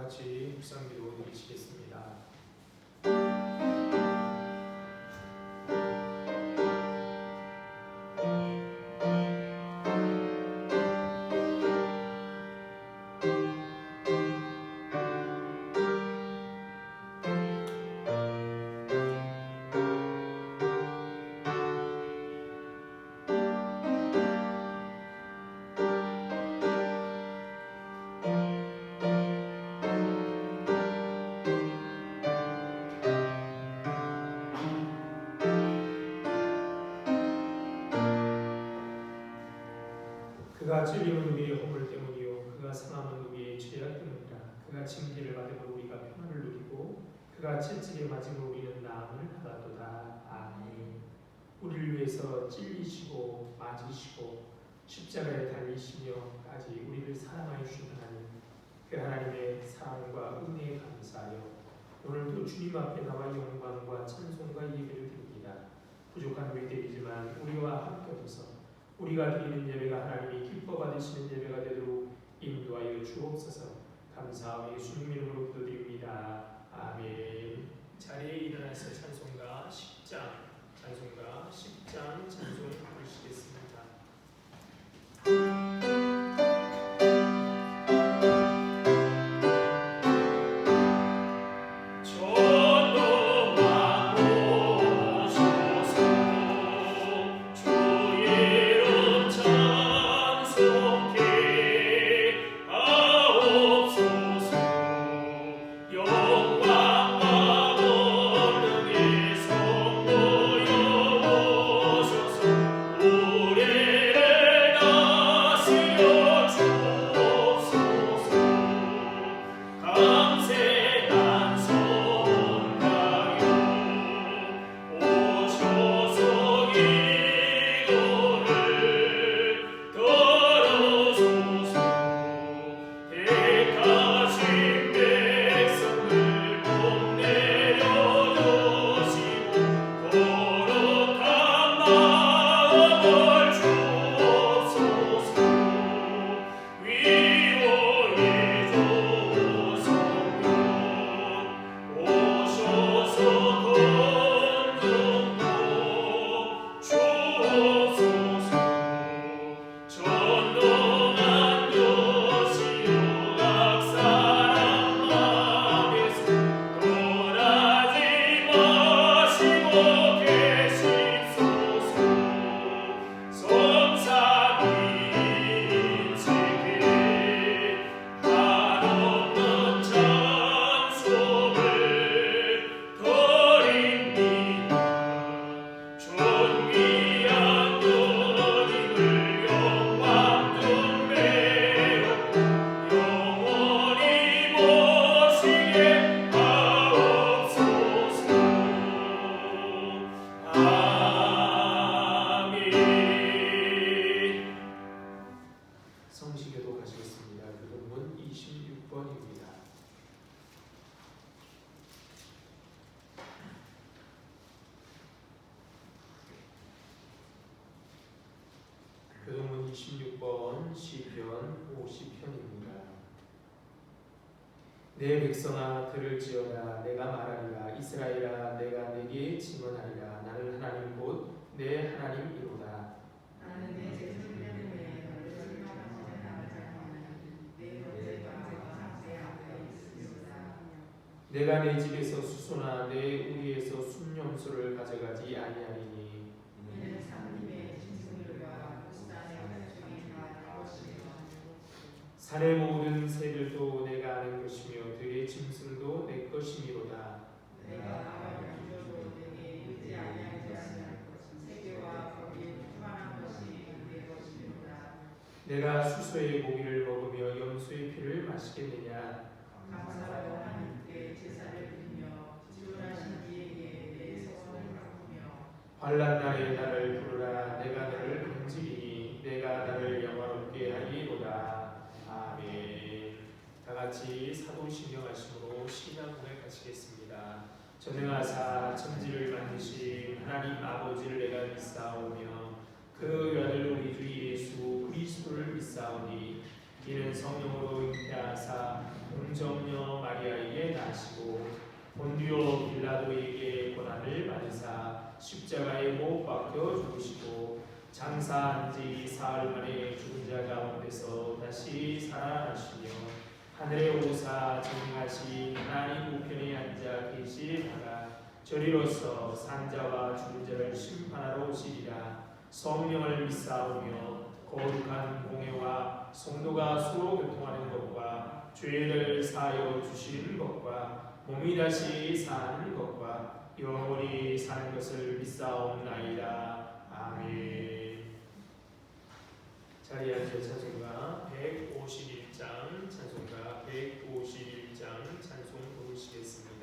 같이 묵상기도 드리시겠습니다. 그가 찔림은 우리의 허물 때문이요 그가 상함은 우리의 죄악 때문이라. 그가 징계를 받음으로 우리가 평안을 누리고 그가 채찍에 맞음으로 우리는 나음을 받았도다. 아멘. 우리를 위해서 찔리시고 맞으시고 십자가에 달리시며까지 우리를 사랑하여 주신 하나님, 그 하나님의 사랑과 은혜에 감사하여 오늘도 주님 앞에 나와 영광과 찬송과 예배를 드립니다. 부족한 우리들이지만 우리와 함께 하소서. 우리가 드리는 예배가 하나님이 기뻐 받으시는 예배가 되도록 인도하여 주옵소서. 감사하며 예수님 이름으로 기도드립니다. 아멘. 자리에 일어나서 찬송가 10장 찬송 부르시겠습니다. 성시교도 가시겠습니다. 교동문 26번입니다. 교동문 26번 시편 50편입니다. 내 백성아 들을지어다. 내가 말하리라. 이스라엘아 내가 내게 증언하리라. 나는 하나님 곧 내 하나님이로다. 나는 내 생명을 위해 너를 생각하지 내 언제가 내 앞에 있으리라. 내가 내 집에서 수소나 내 우리에서 순염소를 가져가지 아니하리니 이는 상님의 짐승들과 부산의 중에 다 것이며 산의 모든 새들도 내가 아는 것이며 들의 짐승도 내 것이미로다. 내가 나와 구조로 내게 이르지 아니한 것은 세계와 거기에 충만한 것이 내 것이로다. 내가 수소의 고기를 먹으며 염소의 피를 마시겠느냐. 감사로 하나님께 제사를 드리며 지존하신 이에게 내 소원을 갚으며 환난 날에 나를 부르라. 내가 너를 건지리니 내가 나를 영화롭게 하리로다. 아멘. 다같이 사도신경 하심으로 신앙고백 하시겠습니다. 전능하사 천지를 만드신 하나님 아버지를 내가 믿사오며 그 아들 우리 주 예수 그리스도를 믿사오니 이는 성령으로 잉태하사 동정녀 않으시고 본디오 빌라도에게 고난을 받으사 십자가에 못 박혀 죽으시고 장사한 지 사흘 만에 죽은 자 가운데서 다시 살아나시며 하늘에 오사 전능하신 하나님 우편에 앉아 계시다가 저리로서 산자와 죽은 자를 심판하러 오시리라. 성령을 믿사오며 거룩한 공회와 성도가 서로 교통하는 것과 죄를 사하여 주시는 것과 몸이 다시 사는 것과 영원히 사는 것을 믿사옵나이다. 아멘. 자리에 앉아 찬송가 151장 찬송가 151장 찬송 부르시겠습니다.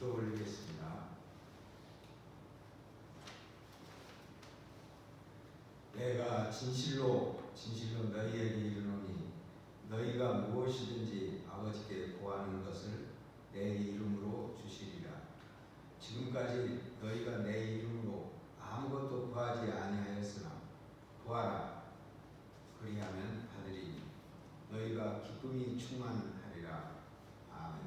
기도 올리겠습니다. 내가 진실로 너희에게 이르노니 너희가 무엇이든지 아버지께 구하는 것을 내 이름으로 주시리라. 지금까지 너희가 내 이름으로 아무것도 구하지 아니하였으나 구하라. 그리하면 받으리니 너희가 기쁨이 충만하리라. 아멘.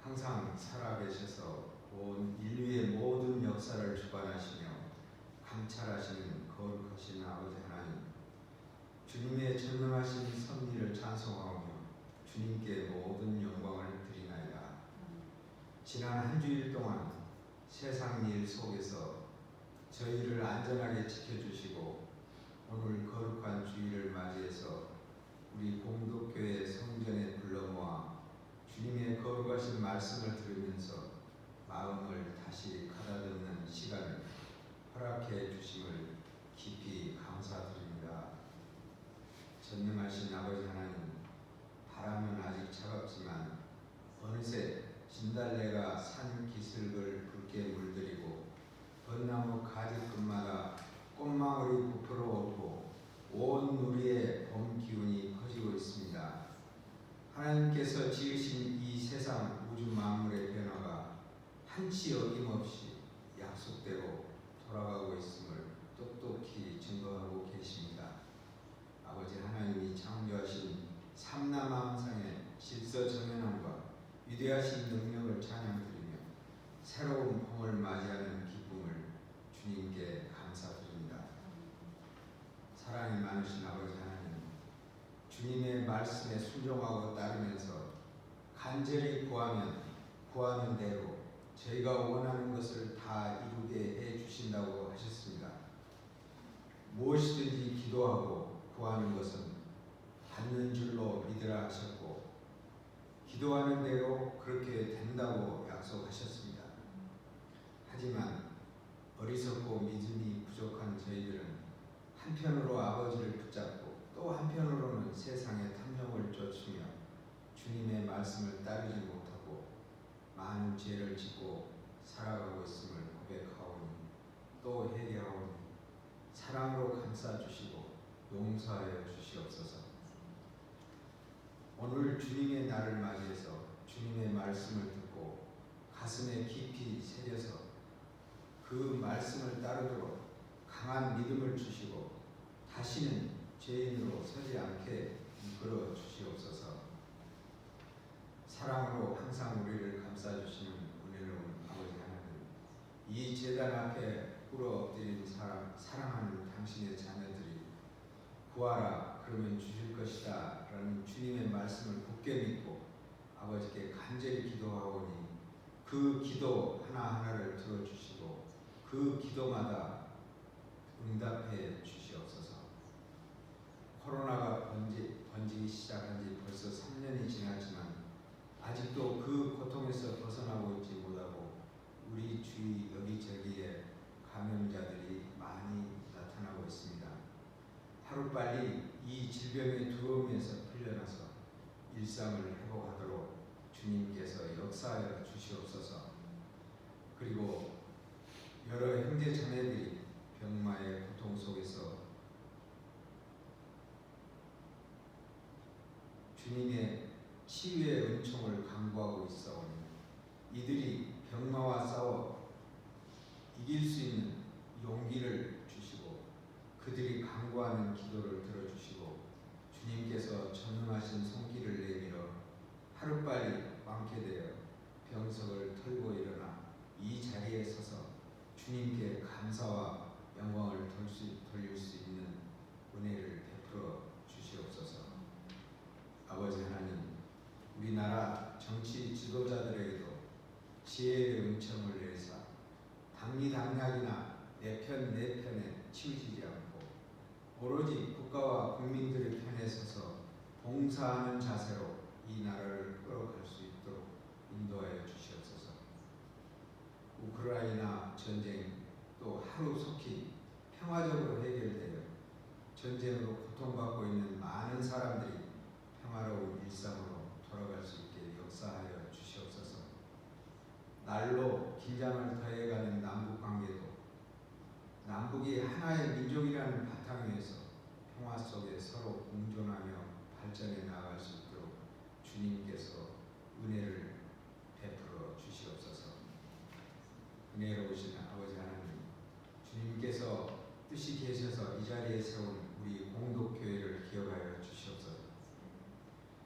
항상 살아계셔서 온 인류의 모든 역사를 주관하시며 감찰하시는 거룩하신 아버지 하나님, 주님의 전능하신 섭리를 찬송하며 주님께 모든 영광을 드리나이다. 지난 한 주일 동안 세상 일 속에서 저희를 안전하게 지켜주시고 오늘 거룩한 주일을 맞이해서 우리 공덕교회 성전에 불러 모아 주님의 거룩하신 말씀을 들으면서 마음을 다시 가다듬는 시간을 허락해 주심을 깊이 감사드립니다. 전능하신 아버지 하나님, 바람은 아직 차갑지만 어느새 진달래가 산 기슭을 붉게 물들이고 벚나무 가지끝마다 꽃망울이 부풀어 오르고 온 누리에 봄 기운이 퍼지고 있습니다. 하나님께서 지으신 이 세상 우주 만물의 변화가 한치 어김없이 약속대로 돌아가고 있음을 똑똑히 많으신 아버지 하나님, 주님의 말씀에 순종하고 따르면서 간절히 구하는 대로 저희가 원하는 것을 다 이루게 해 주신다고 하셨습니다. 무엇이든지 기도하고 구하는 것은 받는 줄로 믿으라 하셨고, 기도하는 대로 그렇게 된다고 약속하셨습니다. 하지만 어리석고 믿음이 부족한 저희들은 한편으로 아버지를 붙잡고 또 한편으로는 세상의 탐욕을 쫓으며 주님의 말씀을 따르지 못하고 많은 죄를 짓고 살아가고 있음을 고백하오니 또 회개하오니 사랑으로 감싸주시고 용서하여 주시옵소서. 오늘 주님의 날을 맞이해서 주님의 말씀을 듣고 가슴에 깊이 새겨서 그 말씀을 따르도록 강한 믿음을 주시고 다시는 죄인으로 서지 않게 이끌어 주시옵소서. 사랑으로 항상 우리를 감싸주시는 은혜로운 아버지 하나님, 이 제단 앞에 꿇어드린 사랑하는 당신의 자녀들이 구하라 그러면 주실 것이다 라는 주님의 말씀을 굳게 믿고 아버지께 간절히 기도하오니 그 기도 하나하나를 들어주시고 그 기도마다 응답해 주시옵소서. 코로나가 번지기 시작한 지 벌써 3년이 지났지만 아직도 그 고통에서 벗어나고 있지 못하고 우리 주위 여기저기에 감염자들이 많이 나타나고 있습니다. 하루빨리 이 질병의 두려움에서 풀려나서 일상을 회복하도록 주님께서 역사하여 주시옵소서. 그리고 여러 형제 자매들이 병마의 고통 속에서 주님의 치유의 은총을 간구하고 있사오니 이들이 병마와 싸워 이길 수 있는 용기를 주시고 그들이 간구하는 기도를 들어주시고 주님께서 전능하신 손길을 내밀어 하루빨리 완쾌되어 병석을 털고 일어나 이 자리에 서서 주님께 감사와 영광을 돌릴 수 있는 은혜를 베풀어 주시옵소서. 아버지 하나님, 우리나라 정치 지도자들에게도 지혜의 은총을 내리사 당리당략이나 내 편에 치우치지 않고 오로지 국가와 국민들의 편에 서서 봉사하는 자세로 이 나라를 끌어갈 수 있도록 인도하여 주시옵소서. 우크라이나 전쟁 또 하루속히 평화적으로 해결되어 전쟁으로 고통받고 있는 많은 사람들이 평화로운 일상으로 돌아갈 수 있게 역사하여 주시옵소서. 날로 긴장을 더해가는 남북 관계도 남북이 하나의 민족이라는 바탕 위에서 평화 속에 서로 공존하며 발전해 나아갈 수 있도록 주님께서 은혜를 베풀어 주시옵소서. 은혜로우신 아버지 하나님, 주님께서 뜻이 계셔서 이 자리에 세운 우리 공동교회를 기억하여 주시옵소서.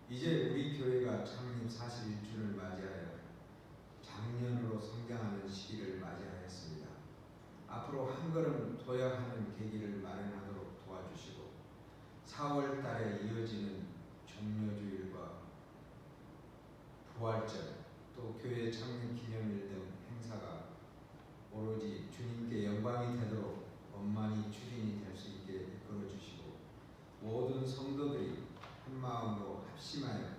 이제 우리 교회가 창립 41주를 맞이하여 작년으로 성장하는 시기를 맞이하였습니다. 앞으로 한 걸음 도약하는 계기를 마련하도록 도와주시고 4월 달에 이어지는 종료주일과 부활절 또 교회 창립 기념일 등 행사가 오로지 주님께 영광이 되도록 원만히 추진이 될 수 있게 이끌어 주시고 모든 성도들이 한마음으로 합심하여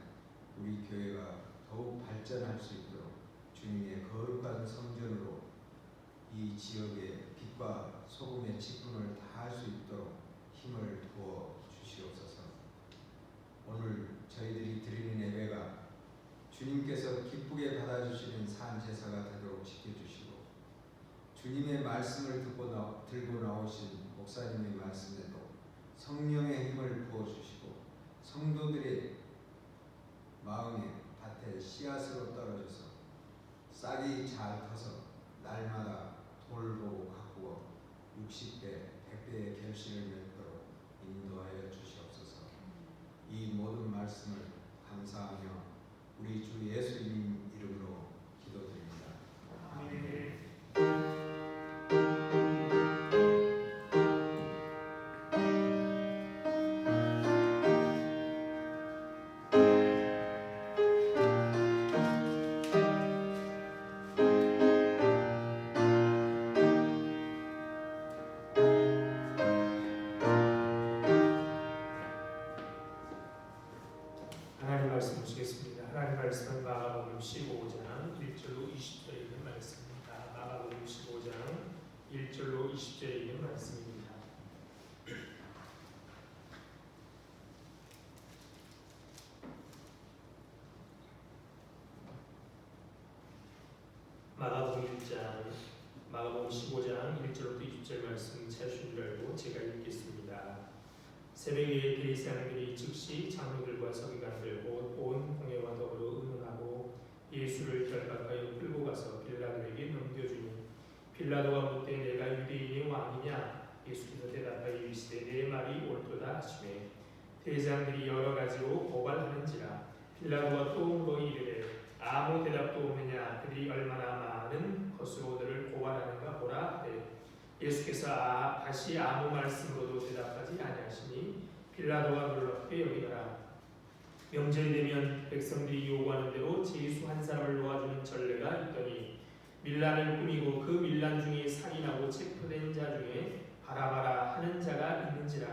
우리 교회가 더욱 발전할 수 있도록 주님의 거룩한 성전으로 이 지역의 빛과 소금의 직분을 다할 수 있도록 힘을 부어 주시옵소서. 오늘 저희들이 드리는 예배가 주님께서 기쁘게 받아주시는 산 제사가 되도록 지켜주시고 주님의 말씀을 들고 나오신 목사님의 말씀에도 성령의 힘을 부어주시고 성도들의 마음에 밭에 씨앗으로 떨어져서 싹이 잘 터서 날마다 돌보고 가꾸어 60배, 100배의 결실을 맺도록 인도하여 주시옵소서. 이 모든 말씀을 감사하며 우리 주 예수님 이름으로 기도드립니다. 아멘. 50절에 있는 말씀입니다. 마가복음 15장 1절부터 20절 말씀 찾으신 줄 알고 제가 읽겠습니다. 새벽에 대제사장들이 즉시 장로들과 서기관들 곧 온 공회와 더불어 의논하고 예수를 결박하여 끌고 가서 빌라도에게 넘겨주니 빌라도가 묻되 내가 유대인의 왕이냐? 예수께서 대답하여 이르시되 내 말이 옳도다 하시매 대제사장들이 여러 가지로 고발하는지라 빌라도가 또 물어 이르되 아무 대답도 없느냐? 그들이 얼마나 많은 것으로 너를 고발하는가 보라 하되 예수께서 다시 아무 말씀으로도 대답하지 아니하시니 빌라도가 놀랍게 여기더라. 명절이 되면 백성들이 요구하는 대로 제수 한 사람을 놓아주는 전례가 있더니 밀란을 꾸미고 그 밀란 중에 살인하고 체포된 자 중에 바라바라 하는 자가 있는지라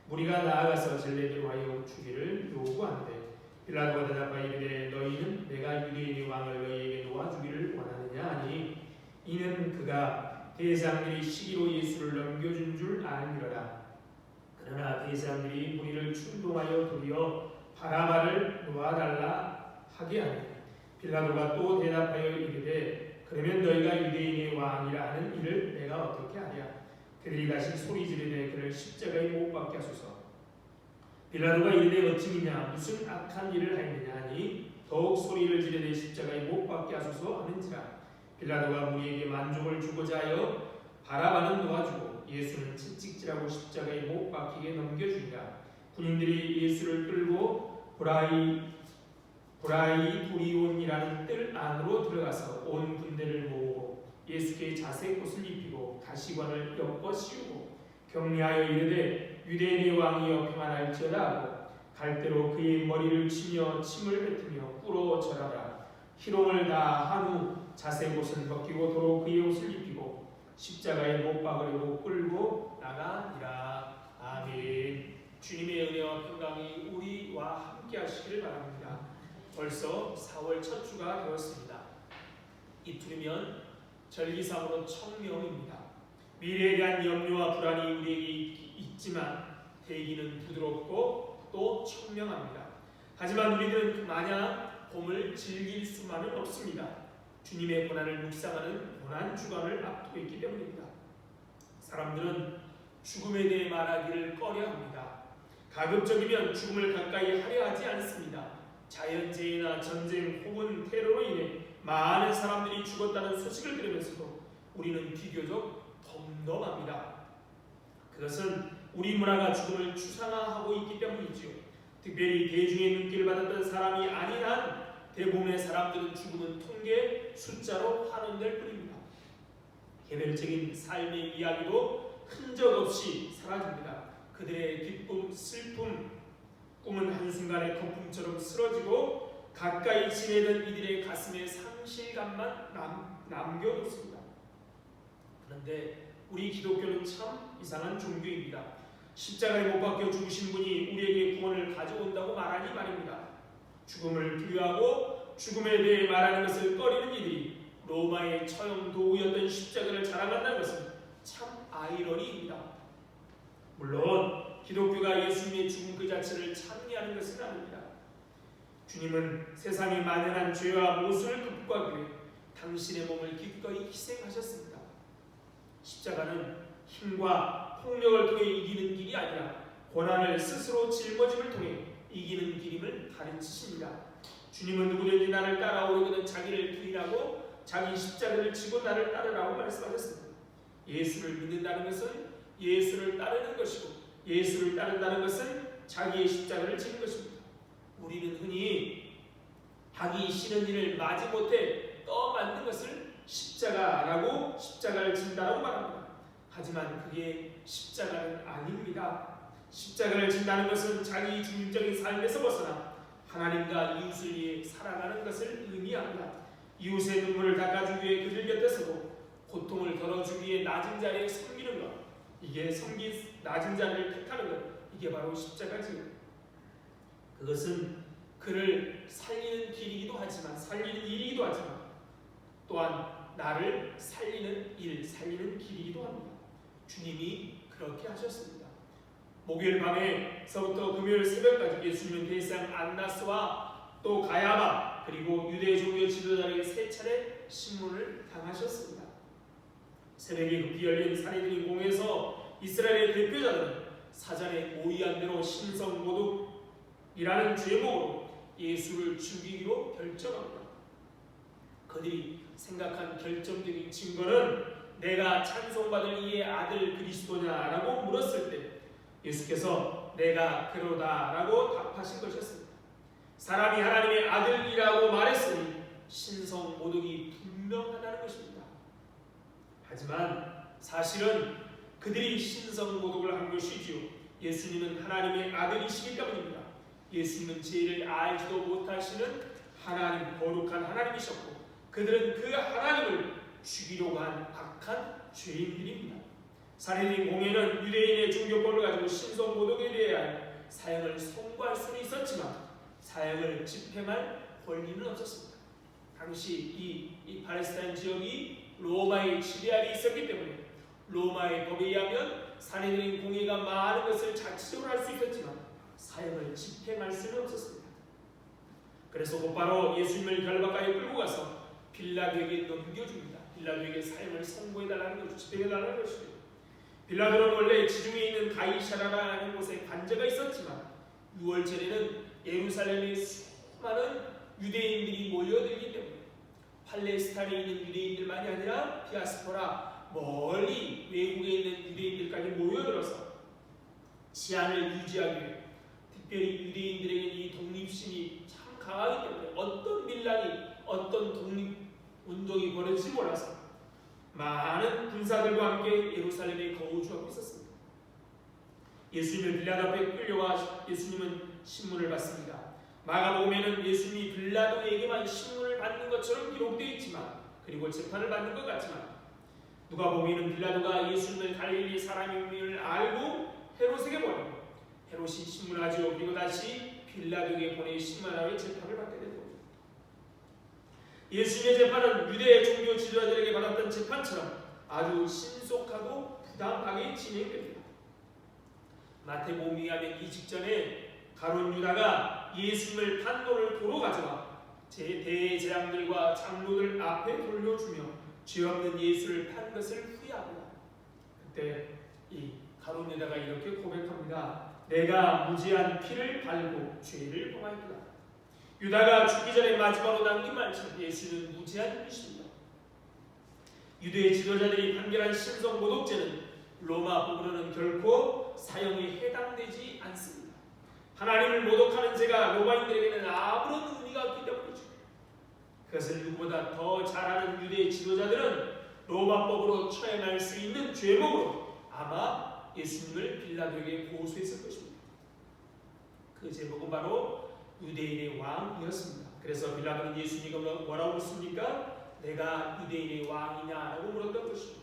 무리가 나아가서 전례대로 하여 주기를 요구하는데 빌라도가 대답하여 이르되 너희는 내가 유대인의 왕을 너희에게 놓아주기를 원하느냐 하니 이는 그가 대제사장들이 시기로 예수를 넘겨준 줄 아느니라. 그러나 대제사장들이 무리를 충동하여 도리어 바라바를 놓아달라 하게 하니 빌라도가 또 대답하여 이르되 그러면 너희가 유대인의 왕이라 하는 이를 내가 어떻게 하랴? 그들이 다시 소리 지르되 그를 십자가에 못 박게 하소서. 빌라도가 이르되 어찌미냐 무슨 악한 일을 하였느냐 하니 더욱 소리를 지르되 십자가에 못 박게 하소서 하는지라. 빌라도가 무리에게 만족을 주고자 하여 바라바는 놓아주고 예수는 채찍질하고 십자가에 못 박히게 넘겨주니라. 군인들이 예수를 끌고 브라이도리온이라는 뜰 안으로 들어가서 온 군대를 모으고 예수께 자색 옷을 입히고 가시관을 엮어 씌우고 격려하여 이르되 유대인의 왕이여 평안할지어다 하고 갈대로 그의 머리를 치며 침을 뱉으며 꿇어 절하라. 희롱을 다 한 후 자색 옷을 벗기고 도로 그의 옷을 입히고 십자가에 못 박으려고 끌고 나가니라. 아멘. 주님의 은혜와 평강이 우리와 함께 하시길 바랍니다. 벌써 4월 첫 주가 되었습니다. 이틀이면 절기상으로 청명입니다. 미래에 대한 염려와 불안이 우리에게 있지만 대기는 부드럽고 또 청명합니다. 하지만 우리들은 마냥 봄을 즐길 수만은 없습니다. 주님의 고난을 묵상하는 고난 주간을 앞두고 있기 때문입니다. 사람들은 죽음에 대해 말하기를 꺼려합니다. 가급적이면 죽음을 가까이 하려 하지 않습니다. 자연재해나 전쟁 혹은 테러로 인해 많은 사람들이 죽었다는 소식을 들으면서도 우리는 비교적 덤덤합니다. 그것은 우리 문화가 죽음을 추상화하고 있기 때문이지요. 특별히 대중의 눈길을 받았던 사람이 아닌 한 대부분의 사람들은 죽음은 통계 숫자로 환원될 뿐입니다. 개별적인 삶의 이야기도 흔적 없이 사라집니다. 그들의 기쁨, 슬픔, 꿈은 한순간에 거품처럼 쓰러지고 가까이 지내던 이들의 가슴에 상실감만 남겨놓습니다. 그런데 우리 기독교는 참 이상한 종교입니다. 십자가에 못 박혀 죽으신 분이 우리에게 구원을 가져온다고 말하니 말입니다. 죽음을 두려워하고 죽음에 대해 말하는 것을 꺼리는 이들이 로마의 처형 도구였던 십자가를 자랑한다는 것은 참 아이러니입니다. 물론 기독교가 예수님의 죽음 그 자체를 찬미하는 것은 아닙니다. 주님은 세상에 만연한 죄와 모순을 극복하기 위해 당신의 몸을 기꺼이 희생하셨습니다. 십자가는 힘과 폭력을 통해 이기는 길이 아니라 고난을 스스로 짊어짐을 통해 이기는 길임을 가르치십니다. 주님은 누구든지 나를 따라오려거든 자기를 부인하고 자기 십자가를 지고 나를 따르라고 말씀하셨습니다. 예수를 믿는다는 것은 예수를 따르는 것이고 예수를 따른다는 것은 자기의 십자가를 지는 것입니다. 우리는 흔히 하기 싫은 일을 마지못해 떠만든 것을 십자가라고 십자가를 진다라고 말합니다. 하지만 그게 십자가는 아닙니다. 십자가를 진다는 것은 자기 중립적인 삶에서 벗어나 하나님과 이웃을 위해 살아가는 것을 의미합니다. 이웃의 눈물을 닦아주기 위해 그들 곁에 서고 고통을 덜어주기 위해 낮은 자리에 섬기는 것, 이게 낮은 자리를 택하는 것, 이게 바로 십자가지요. 그것은 그를 살리는 길이기도 하지만 살리는 일이기도 하지만 또한 나를 살리는 일, 살리는 길이기도 합니다. 주님이 그렇게 하셨습니다. 목요일 밤에서부터 금요일 새벽까지 예수님은 대상 안나스와 또 가야바 그리고 유대 종교 지도자에게 3차례 신문을 당하셨습니다. 새벽에 급히 열린 산헤드린 공회에서 이스라엘의 대표자들은 사전에 모의한 대로 신성모독이라는 죄목으로 예수를 죽이기로 결정합니다. 그들이 생각한 결정적인 증거는 내가 찬송받을 이의 아들 그리스도냐라고 물었을 때 예수께서 내가 그러다라고 답하신 것이었습니다. 사람이 하나님의 아들이라고 말했으니 신성모독이 분명하다는 것입니다. 하지만 사실은 그들이 신성모독을 한 것이지요. 예수님은 하나님의 아들이시기 때문입니다. 예수님은 죄를 알지도 못하시는 하나님, 거룩한 하나님이셨고 그들은 그 하나님을 죽이려고 한 악한 죄인들입니다. 산헤드린 공회는 유대인의 종교법을 가지고 신성모독에 대한 사형을 선고할 수는 있었지만 사형을 집행할 권리는 없었습니다. 당시 이 팔레스타인 지역이 로마의 지배 아래 있었기 때문에 로마의 법에 의하면 산헤드린 공회가 많은 것을 자치적으로 할 수 있었지만 사형을 집행할 수는 없었습니다. 그래서 곧바로 예수님을 결박가에 끌고 가서 빌라도에게 넘겨줍니다. 빌라도에게 사형을 선고해달라는 것이죠. 집행해달라는 것이죠. 빌라도는 원래 지중해에 있는 가이사라라는 곳에 관저가 있었지만 6월절에는 예루살렘에 수많은 유대인들이 모여들기 때문에 팔레스타인에 있는 유대인들만이 아니라 디아스포라 멀리 외국에 있는 유대인들까지 모여들어서 치안을 유지하기 위해 특별히 유대인들에게 이 독립심이 참 강하기 때문에 어떤 밀란이 어떤 독립운동이 벌어질지 몰라서 많은 군사들과 함께 예루살렘에 거주하고 있었습니다. 예수님을 빌라도 앞에 끌려와 예수님은 신문을 받습니다. 마가복음에는 예수님이 빌라도에게만 신문을 받는 것처럼 기록되어 있지만 그리고 재판을 받는 것 같지만 누가복음에는 빌라도가 예수님을 갈릴리 사람임을 알고 헤롯에게 보내고 헤롯이 신문하죠. 그리고 다시 빌라도에게 보내 신문하여 재판을 받게 된 겁니다. 예수님의 재판은 유대 종교 지도자들에게 받았던 재판처럼 아주 신속하고 부당하게 진행됩니다. 마태복음에 의하면 이 직전에 가룟 유다가 예수님을 판도를 도로 가져와 대제사장들과 장로들 앞에 돌려주며 죄 없는 예수를 판 것을 후회합니다. 그때 이 가룟 유다가 이렇게 고백합니다. 내가 무지한 피를 갈고 죄를 범하였다. 유다가 죽기 전에 마지막으로 남긴 말처럼 예수는 무지한 분이십니다. 유대 지도자들이 판결한 신성모독죄는 로마 법으로는 결코 사형에 해당되지 않습니다. 하나님을 모독하는 죄가 로마인들에게는 아무런 의미가 없기 때문이죠. 그것을 누구보다 더 잘 아는 유대 지도자들은 로마법으로 처형할 수 있는 죄목으로 아마 예수님을 빌라도에게 고소했을 것입니다. 그 제목은 바로 유대인의 왕이었습니다. 그래서 빌라도는 예수님이 뭐라고 묻습니까? 내가 유대인의 왕이냐라고 물었던 것이죠.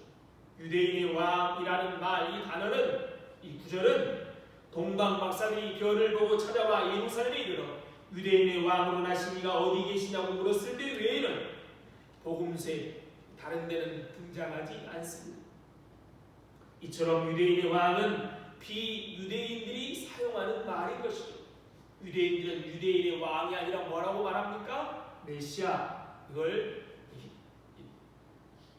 유대인의 왕이라는 말, 이 단어는, 이 구절은 동방 박사들이 별을 보고 찾아와 예루살렘에 이르러 유대인의 왕으로 나신 이가 어디 계시냐고 물었을 때 외에는 복음서에 다른 데는 등장하지 않습니다. 이처럼 유대인의 왕은 비유대인들이 사용하는 말인 것이죠. 유대인들은 유대인의 왕이 아니라 뭐라고 말합니까? 메시아. 이걸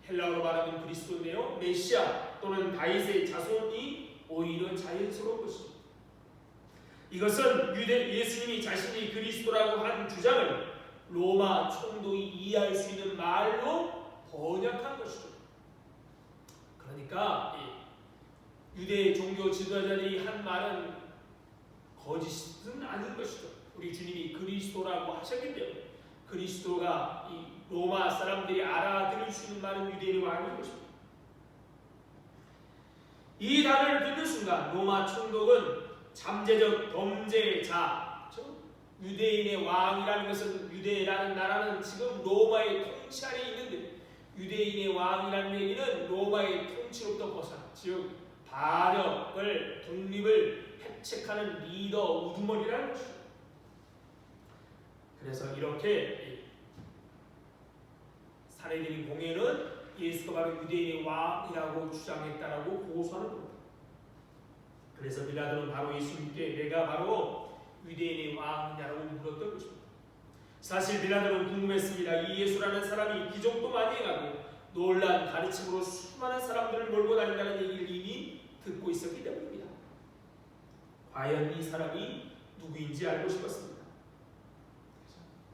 헬라어로 말하면 그리스도인데요. 메시아 또는 다윗의 자손이 오히려 자연스러운 것이죠. 이것은 예수님이 자신이 그리스도라고 한 주장을 로마 총독이 이해할 수 있는 말로 번역한 것이죠. 그러니까 유대 종교 지도자들이 한 말은 거짓은 아닌 것이죠. 우리 주님이 그리스도라고 하셨기 때문에 그리스도가 이 로마 사람들이 알아들을 수 있는 말은 유대인의 왕인 것입니다. 이 단어를 듣는 순간 로마 총독은 잠재적 범죄자, 유대인의 왕이라는 것은 유대라는 나라는 지금 로마의 통치 아래 있는데 유대인의 왕이라는 얘기는 로마의 통치로부터 벗어나 즉 반역을 독립을 획책하는 리더 우두머리라는 것이죠. 그래서 이렇게 산헤드린 공회는 예수가 바로 유대인의 왕이라고 주장했다라고 고소하는 겁니다. 그래서 빌라도는 바로 예수님께 내가 바로 유대인의 왕이냐라고 물었던 것입니다. 사실 빌라도는 궁금했습니다. 이 예수라는 사람이 기적도 많이 행하고 놀란 가르침으로 수많은 사람들을 몰고 다닌다는 얘기를 이미 듣고 있었기 때문입니다. 과연 이 사람이 누구인지 알고 싶었습니다.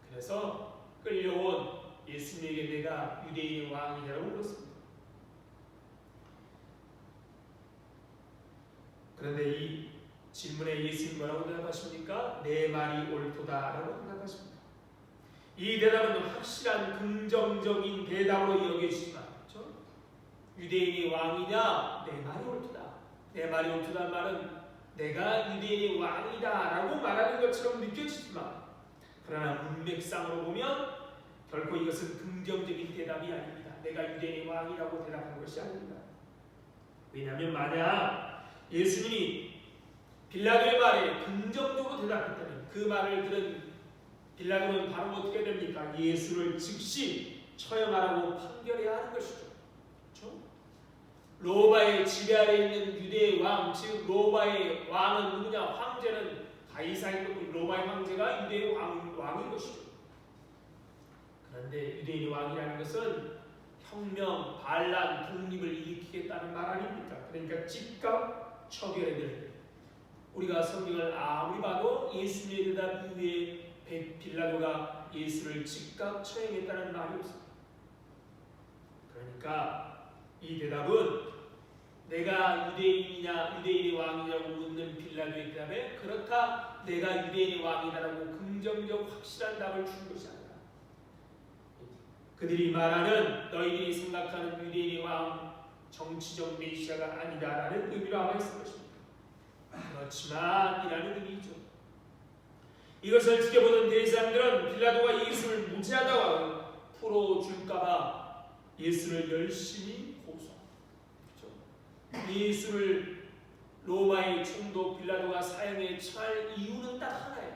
그래서 끌려온 예수님에게 내가 유대인의 왕이냐고 물었습니다. 그런데 이 질문에 예수님 뭐라고 대답하십니까? 내 말이 옳도다라고 대답하십니다. 이 대답은 확실한 긍정적인 대답으로 여겨지지만, 그렇죠? 유대인의 왕이냐? 내 말이 옳도다. 내 말이 옳도다는 말은 내가 유대인의 왕이다라고 말하는 것처럼 느껴지지만, 그러나 문맥상으로 보면 결코 이것은 긍정적인 대답이 아닙니다. 내가 유대인의 왕이라고 대답한 것이 아닙니다. 왜냐하면 만약 예수님이 빌라도의 말에 긍정적으로 대답했다면 그 말을 들은 빌라도는 바로 어떻게 됩니까? 예수를 즉시 처형하라고 판결해야 하는 것이죠. 그렇죠? 로마의 지배 아래 있는 유대의 왕, 즉 로마의 왕은 누구냐? 황제는 가이사이고 로마의 황제가 유대의 왕인 것이죠. 그런데 유대인의 왕이라는 것은 혁명, 반란, 독립을 일으키겠다는 말 아닙니까? 그러니까 즉각 처결해야 될 우리가 성경을 아무리 봐도 예수님의 대답 이후에 빌라도가 예수를 즉각 처형했다는 말이 없습니다. 그러니까 이 대답은 내가 유대인이냐 유대인의 왕이냐고 묻는 빌라도의 대답에 그렇다 내가 유대인의 왕이다라고 긍정적 확실한 답을 주는 것이 아니라 그들이 말하는 너희들이 생각하는 유대인의 왕 정치적 메시아가 아니다라는 의미로 아마 있을 것입니다. 그렇지만 이라는 의미죠. 이것을 지켜보던 대제사장들은 빌라도가 예수를 무죄하다고 풀어줄까봐 예수를 열심히 고소합니다. 그렇죠? 예수를 로마의 총독 빌라도가 사형에 처할 이유는 딱 하나예요.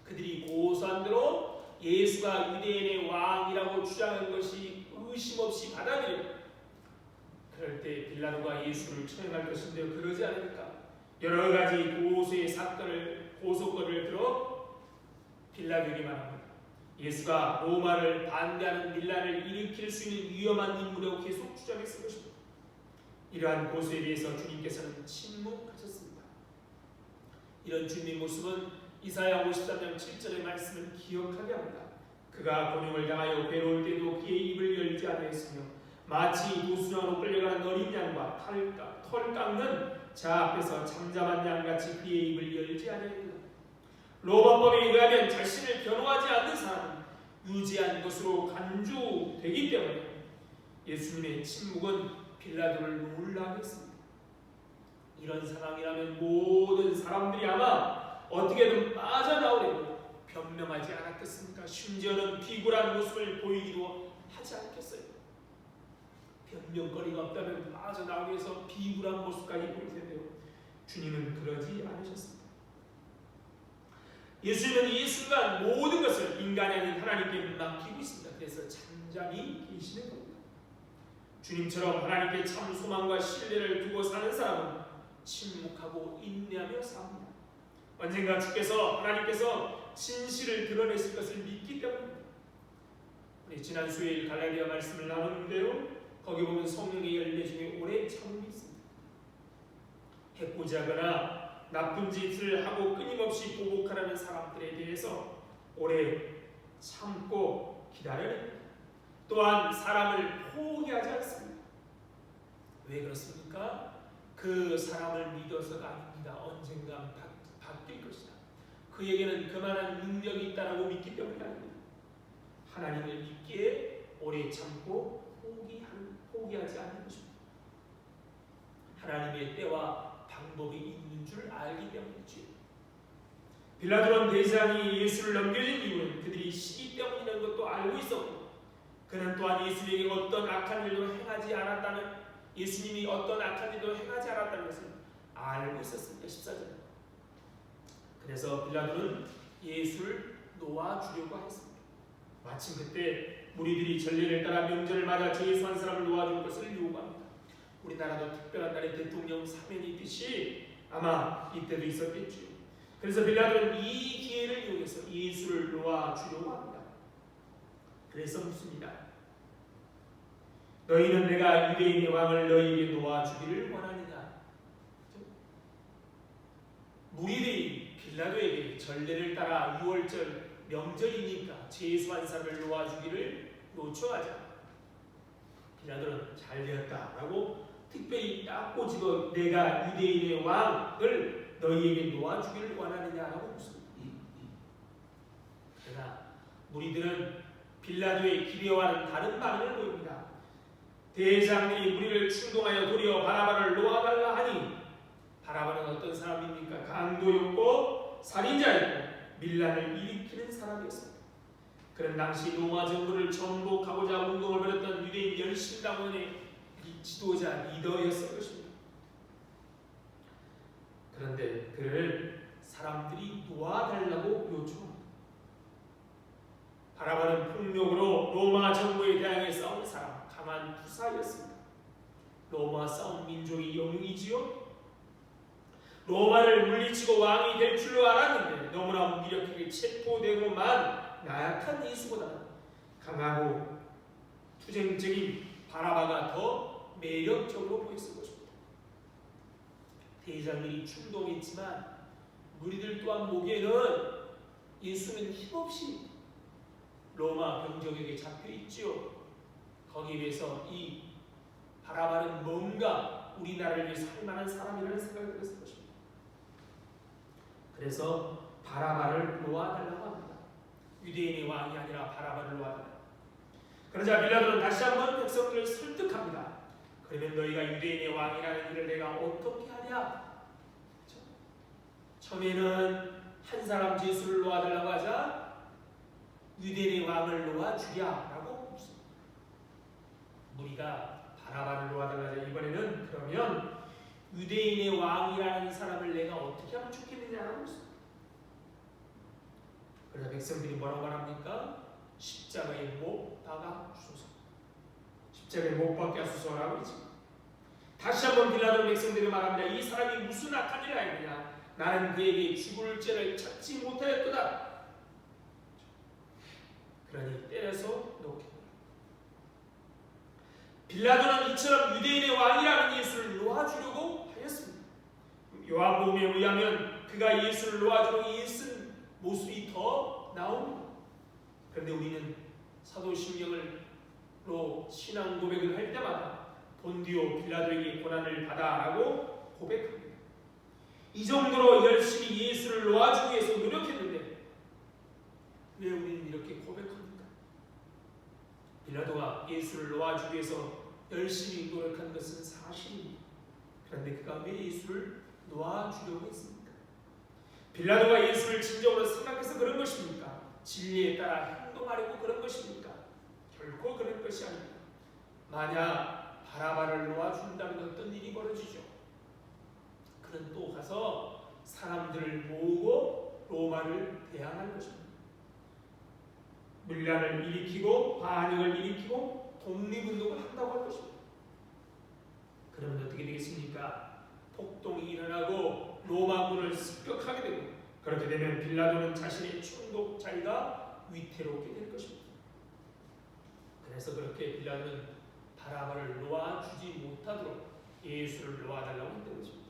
그들이 고소한 대로 예수가 유대인의 왕이라고 주장한 것이 의심 없이 받아들여요. 그럴 때 빌라도가 예수를 처형할 것인데 그러지 않으니까 여러 가지 고소의 사건을 고소건을 들어 빌라도에게 말합니다. 예수가 로마를 반대하는 밀란을 일으킬 수 있는 위험한 인물이라고 계속 주장했을 것입니다. 이러한 고소에 대해서 주님께서는 침묵하셨습니다. 이런 주님의 모습은 이사야 53장 7절의 말씀을 기억하게 합니다. 그가 곤욕을 당하여 괴로울 때도 그의 입을 열지 않았으며 마치 노순양으로 끌려가는 어린 양과 털 깎는 자 앞에서 잠잠한 양같이 그의 입을 열지 않았느니라. 로마법에 의하면 자신을 변호하지 않는 사람은 유죄한 것으로 간주되기 때문에 예수님의 침묵은 빌라도를 놀라게 했습니다. 이런 상황이라면 모든 사람들이 아마 어떻게든 빠져나오려고 변명하지 않았겠습니까? 심지어는 비굴한 모습을 보이기도 하지 않겠어요? 변명거리가 없다면 빠져나오기 위해서 비굴한 모습까지 보일 텐데요. 주님은 그러지 않으셨습니다. 예수님은 이 순간 모든 것을 인간이 아닌 하나님께 맡기고 있습니다. 그래서 잠잠히 계시는 겁니다. 주님처럼 하나님께 참 소망과 신뢰를 두고 사는 사람은 침묵하고 인내하며 삽니다. 언젠가 주께서 하나님께서 진실을 드러내실 것을 믿기 때문입니다. 우리 지난 수요일 갈라디아 말씀을 나눴는데요. 거기 보면 성령의 열매 중에 오래 참음이 있습니다. 해코지하거나 나쁜 짓을 하고 끊임없이 보복하라는 사람들에 대해서 오래 참고 기다려냅니다. 또한 사람을 포기하지 않습니다. 왜 그렇습니까? 그 사람을 믿어서가 아닙니다. 언젠가 바뀔 것이다. 그에게는 그만한 능력이 있다라고 믿기 때문이 아닙니다. 하나님을 믿기에 오래 참고 포기하지 않는 것입니다. 하나님의 때와 방법이 있는 줄 알기 때문이죠. 빌라도는 대제사장이 예수를 넘겨준 이유는 그들이 시기 때문이라는 것도 알고 있었고 그는 또한 예수님이 어떤 악한 일도 행하지 않았다는 예수님이 어떤 악한 일도 행하지 않았다는 것을 알고 있었습니다. 14절. 그래서 빌라도는 예수를 놓아주려고 했습니다. 마침 그때 무리들이 전례를 따라 명절을 맞아 제수한 사람을 놓아줄 것을 요구합니다. 우리나라도 특별한 날에 대통령 사면이 있듯이 아마 이때도 있었겠죠. 그래서 빌라도는 이 기회를 이용해서 예수를 놓아주려고 합니다. 그래서 묻습니다. 너희는 내가 유대인의 왕을 너희에게 놓아주기를 원하느냐? 무리들이 빌라도에게 전례를 따라 6월절 명절이니까 제수한 사람을 놓아주기를 요청하자 빌라도는 잘되었다라고 특별히 딱 꼬집어 내가 유대인의 왕을 너희에게 놓아주기를 원하느냐라고 묻습니다. 그러나 무리들은 빌라도의 기대와는 다른 반응을 보입니다. 대장들이 무리를 충동하여 도리어 바라바를 놓아달라 하니 바라바는 어떤 사람입니까? 강도였고 살인자였고 밀란을 일으키는 사람이었습니다. 그런 당시 로마 정부를 정복하고자 운동을 벌였던 유대인 열심당원의 지도자 리더였을 것입니다. 그런데 그를 사람들이 놓아달라고 요청합니다. 바라바는 폭력으로 로마 정부에 대항해 싸운 사람, 강한 투사였습니다. 로마 싸운 민족이 영웅이지요. 로마를 물리치고 왕이 될 줄로 알았는데 너무나 무기력하게 체포되고만 나약한 예수보다 강하고 투쟁적인 바라바가 더 매력적으로 보였을 것입니다. 대장들이 충동했지만 무리들 또한 보기에는 예수는 힘없이 로마 병정에게 잡혀있지요. 거기에 비해서 이 바라바는 뭔가 우리나라를 위해서 할 만한 사람이라는 생각을 했을 것입니다. 그래서 바라바를 놓아달라고 합니다. 유대인의 왕이 아니라 바라바를 놓아달라. 그러자 빌라도는 다시 한번 백성들을 설득합니다. 그러면 너희가 유대인의 왕이라는 일을 내가 어떻게 하냐? 처음에는 한 사람 예수를 놓아달라고 하자 유대인의 왕을 놓아주랴라고 묻습니다. 무리가 바라바를 놓아달라 하자 이번에는 그러면 유대인의 왕이라는 사람을 내가 어떻게 하면 좋겠느냐라고 묻습니다. 그러자 백성들이 뭐라고 말합니까? 십자가에 못 박아 주소서. 십자가에 못 박게 하소서라고 하지. 다시 한번 빌라도는 백성들이 말합니다. 이 사람이 무슨 악한 일을 하였느냐? 나는 그에게 죽을 죄를 찾지 못하였도다. 그러니 때려서 놓게. 빌라도는 이처럼 유대인의 왕이라는 예수를 놓아주려고 하였습니다. 요한복음에 의하면 그가 예수를 놓아주려고 애쓴 모습이 더 나옵니다. 그런데 우리는 사도신경으로 신앙 고백을 할 때마다 본디오 빌라도에게 고난을 받아라고 고백합니다. 이 정도로 열심히 예수를 놓아주기 위해서 노력했는데 왜 우리는 이렇게 고백합니까? 빌라도가 예수를 놓아주기 위해서 열심히 노력한 것은 사실입니다. 그런데 그가 왜 예수를 놓아주려고 했습니까? 빌라도가 예수를 진정으로 생각해서 그런 것입니까? 진리에 따라 행동하려고 그런 것입니까? 결코 그런 것이 아닙니다. 만약 바라바를 놓아준다면 어떤 일이 벌어지죠? 그는 또 가서 사람들을 모으고 로마를 대항할 것입니다. 밀란을 일으키고 반역을 일으키고 독립운동을 한다고 할 것입니다. 그러면 어떻게 되겠습니까? 폭동이 일어나고 로마군을 습격하게 되고 그렇게 되면 빌라도는 자신의 충독자리가 위태롭게 될 것입니다. 그래서 그렇게 빌라도는 바라바를 놓아주지 못하도록 예수를 놓아달라고 했던 것입니다.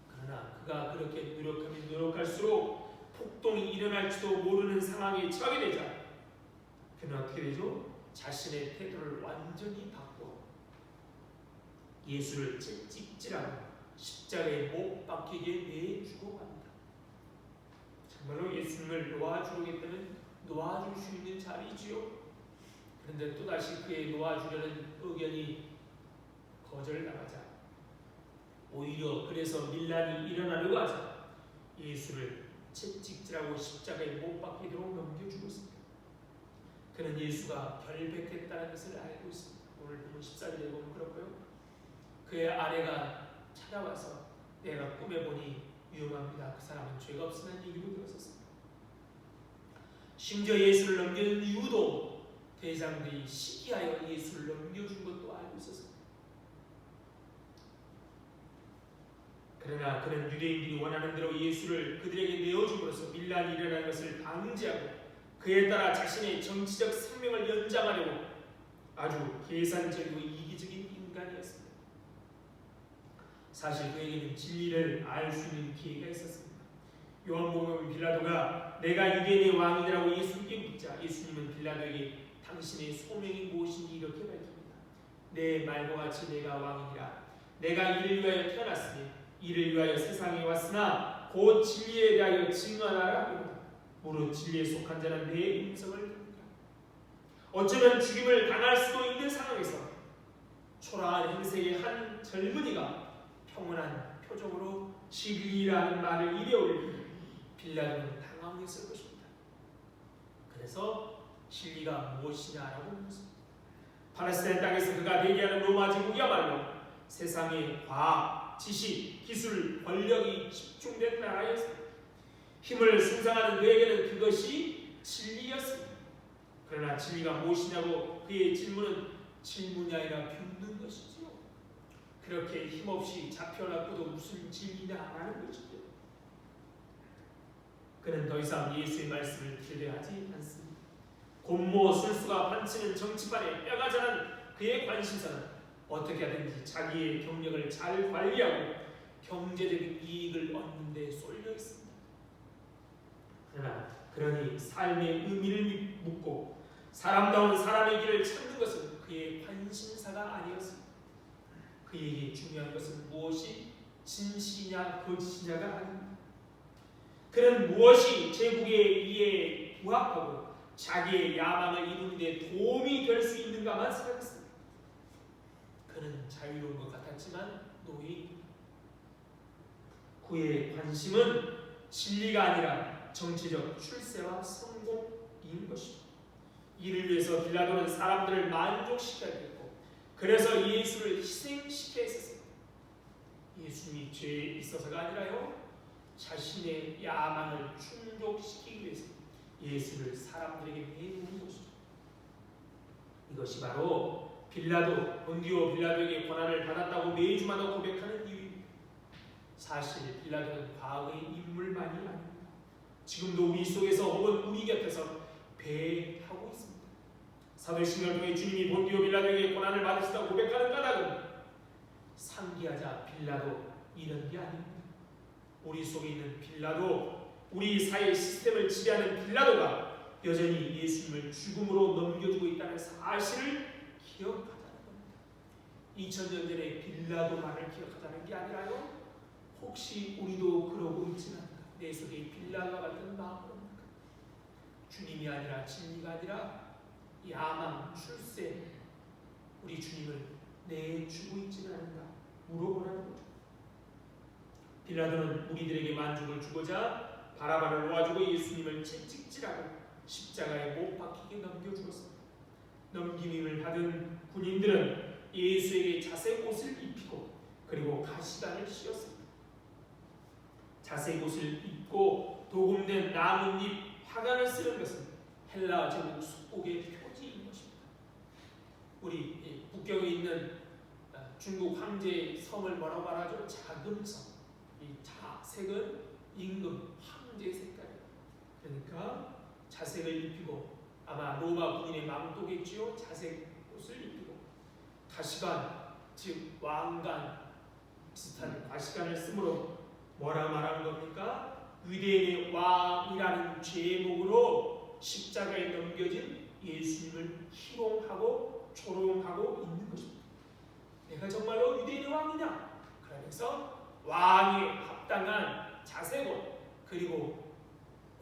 그러나 그가 그렇게 노력하면 노력할수록 폭동이 일어날지도 모르는 상황에 처하게 되자 그는 어떻게 되죠? 자신의 태도를 완전히 바꿔 예수를 찍찍질하고 십자가에 못 박히게 내주고 합니다. 정말로 예수님을 놓아주겠다면 놓아줄 수 있는 자리지요. 그런데 또다시 그의 놓아주려는 의견이 거절당하자 오히려 그래서 밀란이 일어나려고 하자 예수를 채찍질하고 십자가에 못 박히도록 넘겨주고 있습니다. 그는 예수가 결백했다는 것을 알고 있습니다. 오늘 보면 14절에 보면 그렇고요. 그의 아내가 찾아와서 내가 꿈에 보니 위험합니다. 그 사람은 죄가 없으면 얘기로 되었었습니다. 심지어 예수를 넘겨준 이유도 대장들이 시기하여 예수를 넘겨준 것도 알고 있었습니다. 그러나 그는 유대인들이 원하는 대로 예수를 그들에게 내어줌으로써 밀란이 일어나는 것을 방지하고 그에 따라 자신의 정치적 생명을 연장하려고 아주 계산적이고 이기적인 인간이었습니다. 사실 그에게는 진리를 알 수 있는 기회가 있었습니다. 요한복음 빌라도가 내가 유대인의 왕이라고 예수님께 묻자 예수님은 빌라도에게 당신의 소명이 무엇인지 이렇게 밝힙니다. 내 말과 같이 내가 왕이라. 내가 이를 위하여 태어났으니 이를 위하여 세상에 왔으나 곧 진리에 대하여 증언하라 합니다. 무릇 진리에 속한 자는 내 음성을 듣는다. 어쩌면 죽임을 당할 수도 있는 상황에서 초라한 행색의 한 젊은이가 평온한 표정으로 진리라는 말을 입에 올리니 빌라도는 당황했을 것입니다. 그래서 진리가 무엇이냐라고 묻습니다. 팔레스타인 땅에서 그가 대기하는 로마 제국이야말로 세상의 과학, 지식, 기술, 권력이 집중된 나라였습니다. 힘을 승상하는 그에게는 그것이 진리였습니다. 그러나 진리가 무엇이냐고 그의 질문은 질문이 아니라 묻는 것이지요. 그렇게 힘없이 잡혀놨고도 무슨 진리냐라는 것이죠. 그는 더 이상 예수의 말씀을 신뢰하지 않습니다. 곤모 술수가 판치는 정치판에 뼈가 자란 그의 관심사는 어떻게 하든지 자기의 경력을 잘 관리하고 경제적인 이익을 얻는 데 쏠려 있습니다. 그러나 그러니 삶의 의미를 묻고 사람다운 사람의 길을 찾는 것은 그의 관심사가 아니었습니다. 그에게 중요한 것은 무엇이 진실이냐 거짓이냐가 아닙니다. 그는 무엇이 제국의 이해에 부합하고 자기의 야망을 이루는 데 도움이 될 수 있는가만 생각했습니다. 그는 자유로운 것 같았지만 노예입니다. 그의 관심은 진리가 아니라 정치적 출세와 성공인 것입니다. 이를 위해서 빌라도는 사람들을 만족시켜야 했고 그래서 예수를 희생시켜야 했습니다. 예수님이 죄에 있어서가 아니라요 자신의 야망을 충족시키기 위해서 예수를 사람들에게 내놓은 것이죠. 이것이 바로 본디오 빌라도에게 권한을 받았다고 매주마다 고백하는 이유입니다. 사실 빌라도는 과거의 인물만이 아닙니다. 지금도 우리 속에서 혹은 우리 곁에서 배하고 있습니다. 사도신경을 통해 주님이 본디오 빌라도에게 권한을 받으시다고 고백하는 까닭은 상기하자 빌라도 이런 게 아닙니다. 우리 속에 있는 빌라도, 우리 사회 시스템을 지배하는 빌라도가 여전히 예수님을 죽음으로 넘겨주고 있다는 사실을 기억하자는 겁니다. 2000년 전에 빌라도만을 기억하자는 게 아니라요 혹시 우리도 그러고 있지는 않나. 내 속에 빌라도와 같은 마음입니다. 주님이 아니라 진리가 아니라 야망, 출세, 우리 주님을 내주고 있지는 않은가 물어보라는 거죠. 빌라도는 우리들에게 만족을 주고자 바라바를 놓아주고 예수님을 채찍질하고 십자가에 못 박히게 넘겨주었습니다. 넘김임을 받은 군인들은 예수에게 자색 옷을 입히고 그리고 가시관을 씌웠습니다. 자색 옷을 입고 도금된 나뭇잎 화관을 쓰는 것은 헬라 제국 속국의 표지인 것입니다. 우리 북경에 있는 중국 황제의 성을 뭐라고 말하죠? 자금성. 이 자색은 임금, 황제의 색깔이에요. 그러니까 자색을 입히고 아마 로마 군인의 망토겠지요. 자색 옷을 입히고 가시관, 즉 왕관 비슷한 가시관을 쓰므로 뭐라 말하는 겁니까? 유대인의 왕이라는 제목으로 십자가에 넘겨진 예수님을 희롱하고 조롱하고 있는 것입니다. 내가 정말로 유대인의 왕이냐? 그러면서 왕에 합당한 자색옷 그리고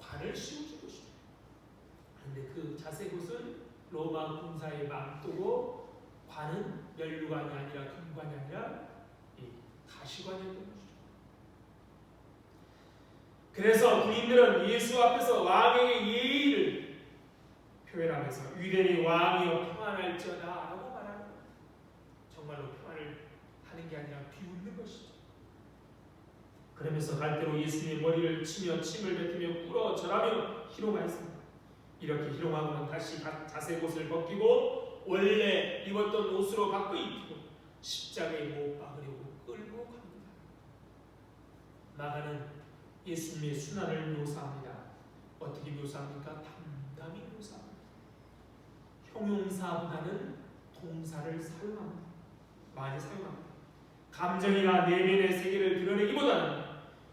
관을 씌워준 것이죠. 그런데 그 자색옷은 로마 군사의 망토고 관은 면류관이 아니라 금관이 아니라 가시관이었던 것이죠. 그래서 군인들은 예수 앞에서 왕에게 예의를 표현하면서 유대인의 왕이여 평안할지어다 라고 말하는 거예요. 정말로 평안을 하는 게 아니라 비웃는 것이죠. 그러면서 갈대로 예수님의 머리를 치며 침을 뱉으며 꿇어 절하며 희롱하였습니다. 이렇게 희롱하고는 다시 자색옷을 벗기고 원래 입었던 옷으로 바꿔 입히고 십자가에 못 박으려고 끌고 갑니다. 마가는 예수님의 순환을 묘사합니다. 어떻게 묘사합니까? 담담히 묘사합니다. 형용사보다는 동사를 사용합니다. 많이 사용합니다. 감정이나 내면의 세계를 드러내기보다는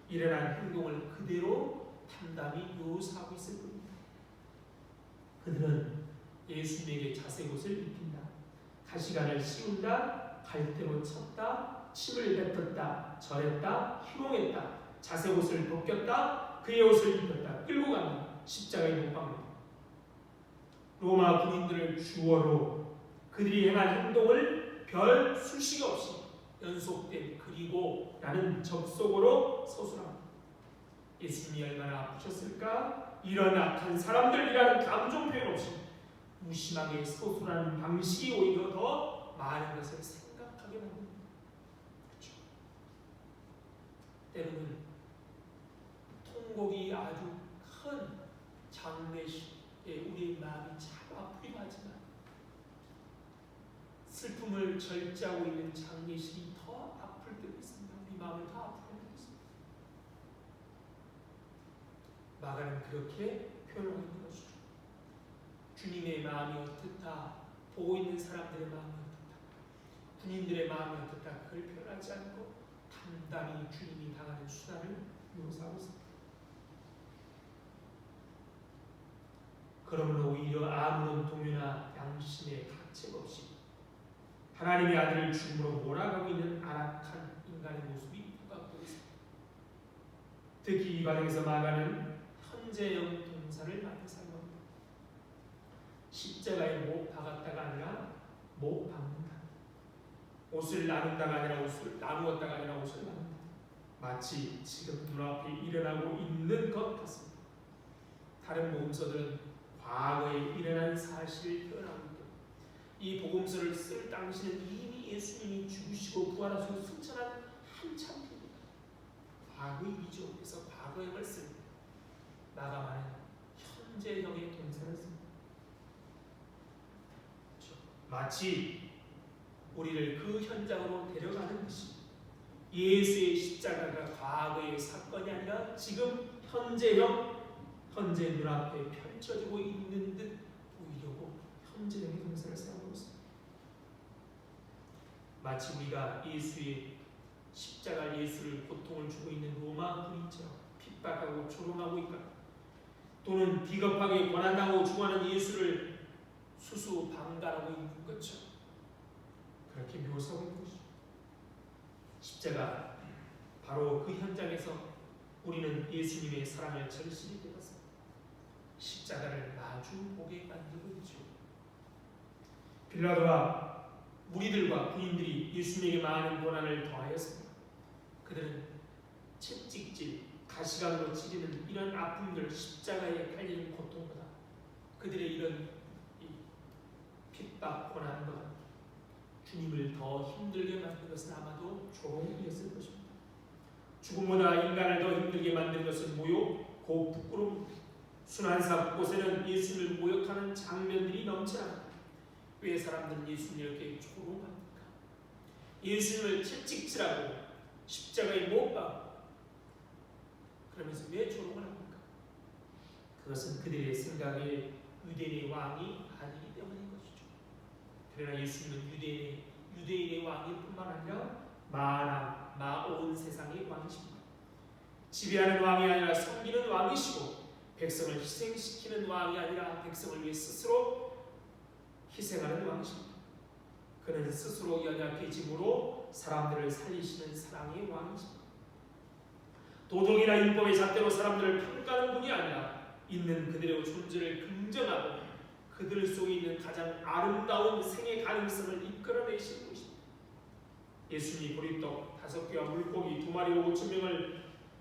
일어난 행동을 그대로 담담히 묘사하고 있을 겁니다. 그들은 예수님에게 자색옷을 입힌다. 가시관을 씌운다. 갈대로 쳤다. 침을 뱉었다. 절했다. 희롱했다. 자색옷을 벗겼다. 그의 옷을 입혔다. 끌고 간다. 십자가에 못 박는다. 로마 군인들을 주어로 그들이 행한 행동을 별 수식 없이 연속된 그리고 라는 접속어로 서술합니다. 예수님이 얼마나 아프셨을까? 이런 악한 사람들이라는 감정 표현 없이 무심하게 서술하는 방식이 오히려 더 많은 것을 생각하게 만듭니다. 그렇죠? 때로는 통곡이 아주 큰 장례식에 우리의 마음이 참 아프기도 하지만 슬픔을 절제하고 있는 장례식이 더 아플 때도 있습니다. 우리 마음을 더 아프게 하고 있습니다. 마가는 그렇게 표현하고 있는 것이죠. 주님의 마음이 어떻다, 보고 있는 사람들의 마음이 어떻다, 군인들의 마음이 어떻다, 그걸 표현하지 않고 담담히 주님이 당하는 수단을 묘사하고 있습니다. 그러므로 오히려 아무런 동요나 양심의 가책 없이 하나님의 아들을 죽음으로 몰아가고 있는 안악한 인간의 모습이 부각되고 있습니다. 특히 이 과정에서 마가는 현재형 동사를 많이 사용합니다. 십자가에 못 박았다가 아니라 못 박는다. 옷을 나눈다가 아니라 옷을 나누었다가 아니라 옷을 나눈다. 마치 지금 눈앞에 일어나고 있는 것 같습니다. 다른 복음서들은 과거에 일어난 사실을 표현하고 있고 이 복음서를 쓸 당시는 이미 예수님이 죽으시고 부활하시고 승천한 한참 뒤입니다. 과거 일이죠. 그래서 과거형을 씁니다. 마가만은 현재형의 동사를 씁니다. 그렇죠? 마치 우리를 그 현장으로 데려가는 것이 예수의 십자가가 과거의 사건이 아니라 지금 현재형, 현재 눈앞에 펼쳐지고 있는 듯 보이려고 현재형의 동사를 사용하고 있습니다. 마치 우리가 예수의 십자가 예수를 고통을 주고 있는 로마 군인처럼 핍박하고 조롱하고 있거나 또는 비겁하게 고난당하고 죽어가는 예수를 수수방관하고 있는 것처럼 그렇게 묘사하고 있는 것이죠. 십자가 바로 그 현장에서 우리는 예수님의 사랑을 절실히 깨닫습니다. 십자가를 마주 보게 만들고 있죠. 빌라도와 무리들과 군인들이 예수님에게 많은 고난을 더하였습니다. 그들은 채찍질, 가시관으로 찌르는 이런 아픔들, 십자가에 달리는 고통보다 그들의 이런 핍박, 고난보다 주님을 더 힘들게 만든 것은 아마도 조롱이었을 것입니다. 죽음보다 인간을 더 힘들게 만든 것은 모욕, 고 부끄러움, 순환사 곳에는 예수님을 모욕하는 장면들이 넘쳐납니다. 왜 사람들은 예수님을 이렇게 조롱합니까? 예수님을 채찍질하고 십자가에 못 박고 그러면서 왜 조롱을 합니까? 그것은 그들의 생각에 유대인의 왕이 아니기 때문인 것이죠. 그러나 예수님은 유대인의 왕일 뿐만 아니라 만왕, 온 세상의 왕이십니다. 지배하는 왕이 아니라 섬기는 왕이시고 백성을 희생시키는 왕이 아니라 백성을 위해 스스로 희생하는 왕이십니다. 그는 스스로 연약해짐으로 사람들을 살리시는 사랑의 왕이십니다. 도덕이나 율법의 잣대로 사람들을 평가하는 분이 아니라 있는 그들의 존재를 긍정하고 그들 속에 있는 가장 아름다운 생의 가능성을 이끌어내시는 분이십니다. 예수님이 보리떡 5개와 물고기 2마리로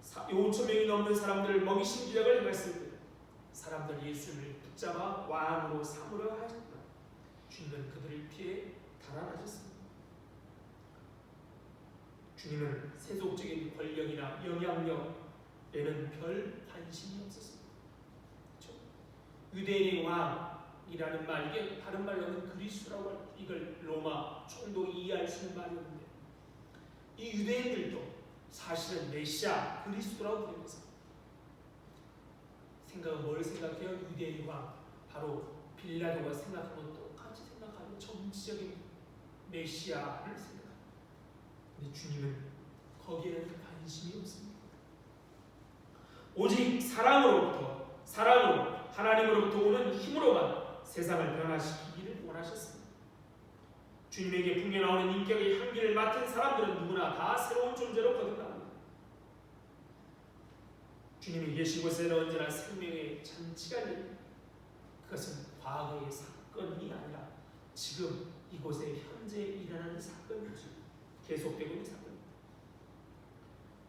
5,000명이 넘는 사람들을 먹이신 기적을 행했을 때 사람들 예수님을 붙잡아 왕으로 삼으려 하셨다. 주님은 그들을 피해 달아나셨습니다. 주님은 세속적인 권력이나 영향력에는 별 관심이 없었습니다. 그렇죠? 유대인의 왕이라는 말, 이게 다른 말로는 그리스도라고 할 때 이걸 로마 총독이 이해할 수 있는 말이었는데 이 유대인들도 사실은 메시아 그리스도라고 부릅니다. 생각은 뭘 생각해요? 유대인의 왕, 바로 빌라도가 생각한 건 똑같이 생각하는 정치적인 메시아를 생각합니다. 근데 주님은 거기에는 관심이 없습니다. 오직 사랑으로 하나님으로부터 오는 힘으로만 세상을 변화시키기를 원하셨습니다. 주님에게 풍겨나오는 인격의 향기를 맡은 사람들은 누구나 다 새로운 존재로 거듭납니다. 주님이 계신 곳에는 언제나 생명의 잔치가 일어납니다. 그것은 과거의 사건이 아니라 지금 이곳에 현재 일어나는 사건이죠. 계속되고 있는 사건입니다.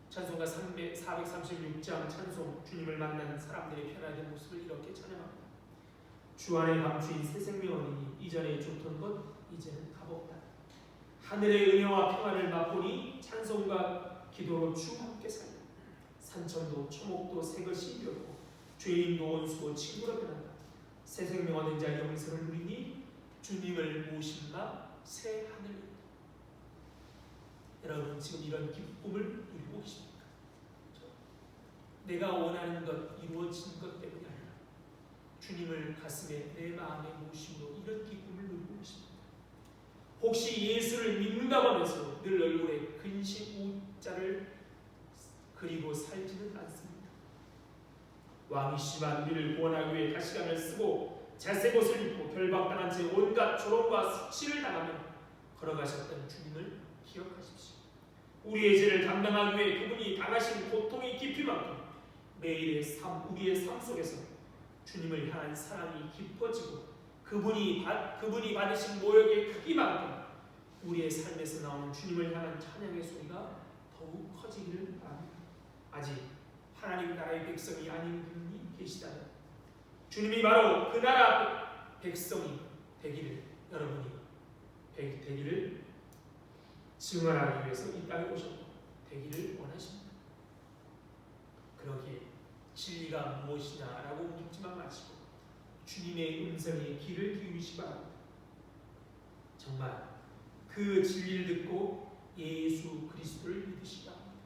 찬송가 436장 찬송, 주님을 만난 사람들의 변화된 모습을 이렇게 찬양합니다. 주 안에 감추인 새 생명 얻으니 이전에 좋던 것 이제는 값없다. 하늘의 은혜와 평화를 맛보니 찬송과 기도로 주 함께 살다. 산천도 초목도 새 것이 되었고 죄인도 원수도 친구로 변한다. 새 생명 얻은 자 영생을 누리니 주님을 모신다 새 하늘이다. 여러분 지금 이런 기쁨을 누리고 계십니까? 내가 원하는 것 이루어진 것 때문이 아니라 주님을 가슴에 내 마음에 모심으로 이런 기쁨을 누리고 계십니다. 혹시 예수를 믿는다고 하면서 늘 얼굴에 근심 우자를 그리고 살지는 않습니다. 왕이시만 우리를 구원하기 위해 가시관을 쓰고 잘색 옷을 입고 결박당한 채 온갖 조롱과 수치를 당하며 걸어가셨던 주님을 기억하십시오. 우리의 죄를 담당하기 위해 그분이 당하신 고통의 깊이만큼 매일의 삶, 우리의 삶 속에서 주님을 향한 사랑이 깊어지고 그분이 받으신 모욕의 크기만큼 우리의 삶에서 나오는 주님을 향한 찬양의 소리가 더욱 커지기를 바랍니다. 아직 하나님 나라의 백성이 아닌 분이 계시다면 주님이 바로 그 나라 백성이 되기를 여러분이 되기를 증언하기 위해서 이 땅에 오셨고 되기를 원하십니다. 그러기에 진리가 무엇이냐라고 묻지만 마시고 주님의 음성에 귀를 기울이시기 바랍니다. 정말 그 진리를 듣고 예수 그리스도를 믿으시기 바랍니다.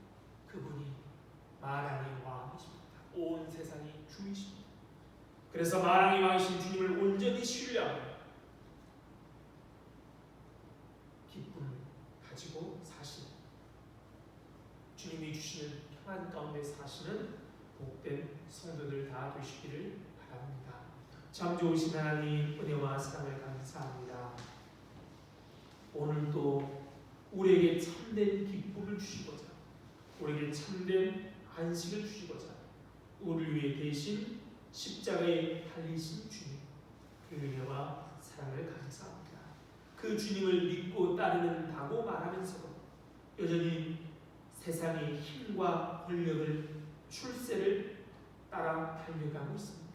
그분이 만왕의 왕이십니다. 온 세상의 주이십니다. 그래서 만왕의 왕이신 주님을 온전히 신뢰하고 기쁨을 가지고 사시는 주님이 주시는 평안 가운데 사시는 복된 성도들 다 되시기를 바랍니다. 참 좋으신 하나님 은혜와 사랑을 감사합니다. 오늘도 우리에게 참된 기쁨을 주시고자 우리에게 참된 안식을 주시고자 우리를 위해 대신 십자가에 달리신 주님 그 은혜와 사랑을 감사합니다. 그 주님을 믿고 따르는다고 말하면서도 여전히 세상의 힘과 권력을 출세를 따라 달려가고 있습니다.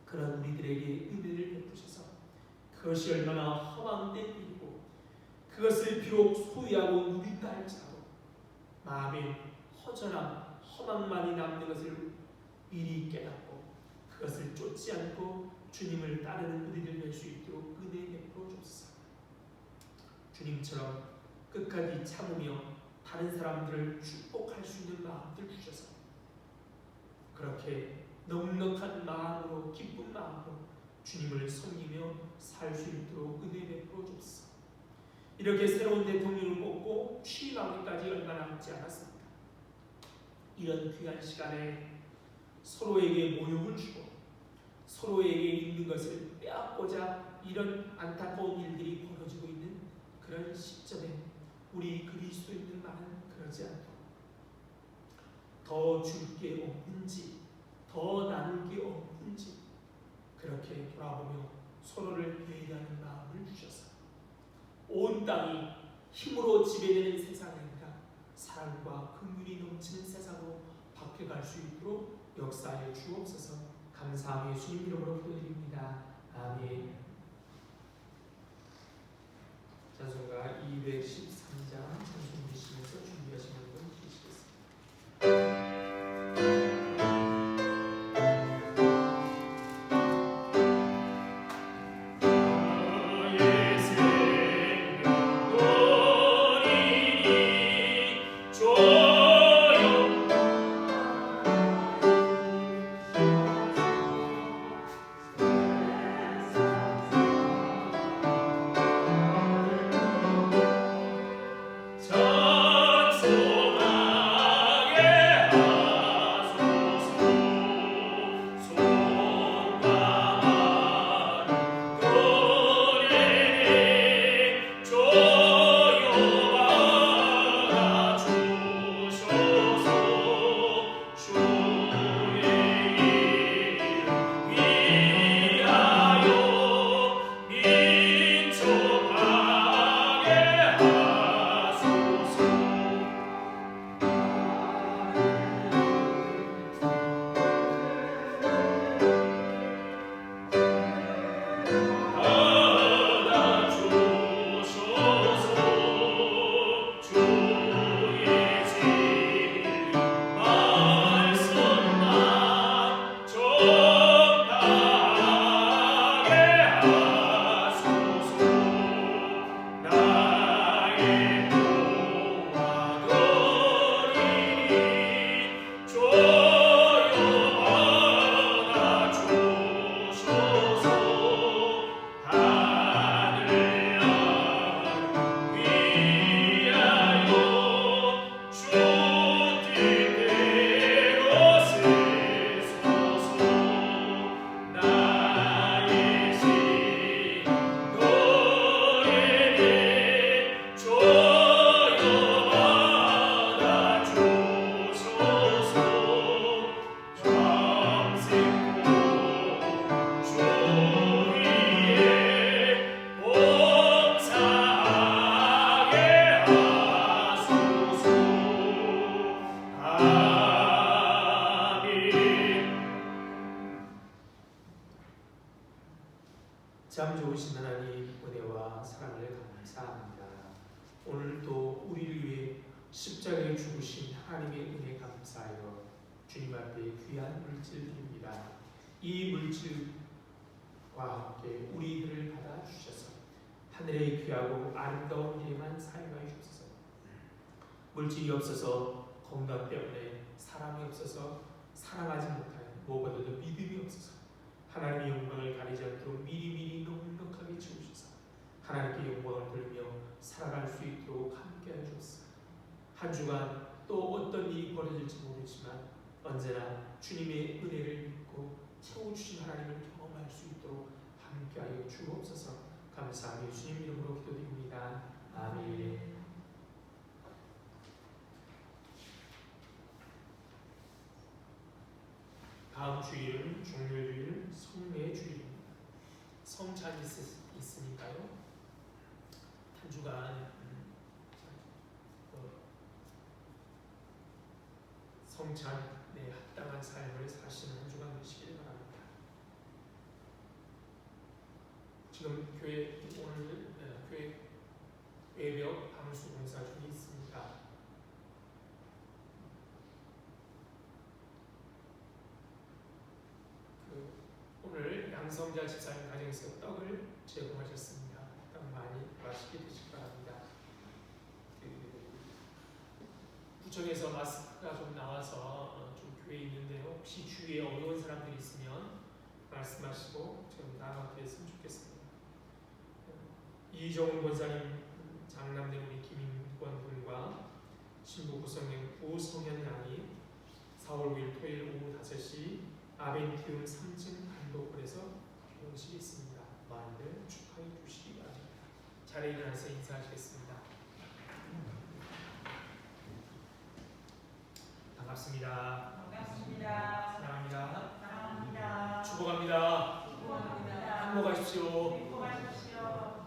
그런 우리들에게 은혜를 베푸셔서 그것이 얼마나 허망된 일이고 그것을 비록 소유하고 누린다 할지라도 마음에 허전함, 허망만이 남는 것을 미리 깨닫고 그것을 쫓지 않고 주님을 따르는 우리들 될 수 있도록 은혜 베풀어 주옵소서. 주님처럼 끝까지 참으며 다른 사람들을 축복할 수 있는 마음들 주셔서 그렇게 넉넉한 마음으로 기쁜 마음으로 주님을 섬기며 살 수 있도록 은혜 베풀어 주옵소서. 이렇게 새로운 대통령을 뽑고 취임하기까지 얼마 남지 않았습니다. 이런 귀한 시간에 서로에게 모욕을 주고 서로에게 있는 것을 빼앗고자 이런 안타까운 일들이 벌어지고 있는 그런 시점에 우리 그리스도인들만은 그러지 않도록 더 줄 게 없는지 더 나눌 게 없는지 그렇게 돌아보며 서로를 배려하는 마음을 주셔서 온 땅이 힘으로 지배되는 세상이 아니라 사랑과 긍휼이 넘치는 세상으로 바뀌어갈 수 있도록 역사하여 주옵소서. 감사하며 예수님 이름으로 기도드립니다. 아멘. 찬송가 213장 찬송 부르시면서 준비하시는 분 계시겠습니다. 참 좋으신 하나님 은혜와 사랑을 감사합니다. 오늘도 우리를 위해 십자가에 죽으신 하나님의 은혜 감사하여 주님 앞에 귀한 물질드립니다. 이 물질과 함께 우리들을 받아주셔서 하늘의 귀하고 아름다운 일에만 사용하여 주옵소서. 물질이 없어서 건강 때문에 사람이 없어서 사랑하지 못하는 무엇보다도 믿음이 없어서 하나님의 영광을 가리지 않도록 미리미리 넉넉하게 채우셔서 하나님께 영광을 돌리며 살아갈 수 있도록 함께하여 주옵소서. 한 주간 또 어떤 일이 벌어질지 모르지만 언제나 주님의 은혜를 믿고 채워주신 하나님을 경험할 수 있도록 함께하여 주옵소서. 감사하며 주님 이름으로 기도드립니다. 아멘. 다음 주일은 종료주일 성례 주일입니다. 성찬이 있으니까요. 한 주간 성찬에 합당한 삶을 사시는 한 주간 되시길 바랍니다. 지금 교회 오늘 교회 외벽 방수 공사 중에 있습니다. 오늘 양성자 집사님 가정에서 떡을 제공하셨습니다. 떡 많이 맛있게 드시기 바랍니다. 구청에서 마스크가 좀 나와서 좀 교회에 있는데요. 혹시 주위에 어려운 사람들이 있으면 말씀하시고 좀 나눠드렸으면 좋겠습니다. 이정훈 권사님 장남된 우리 김인권 군과 신부 구성현 구성현 양이 4월 5일 토요일 오후 5시 아벤티움 3층 단독홀에서 결혼식이 있습니다. 많이들 축하해 주시기 바랍니다. 자리에 일어나서 인사하시겠습니다. 반갑습니다. 반갑습니다. 사랑합니다. 사랑합니다. 축복합니다. 축복합니다. 행복하십시오. 행복하십시오.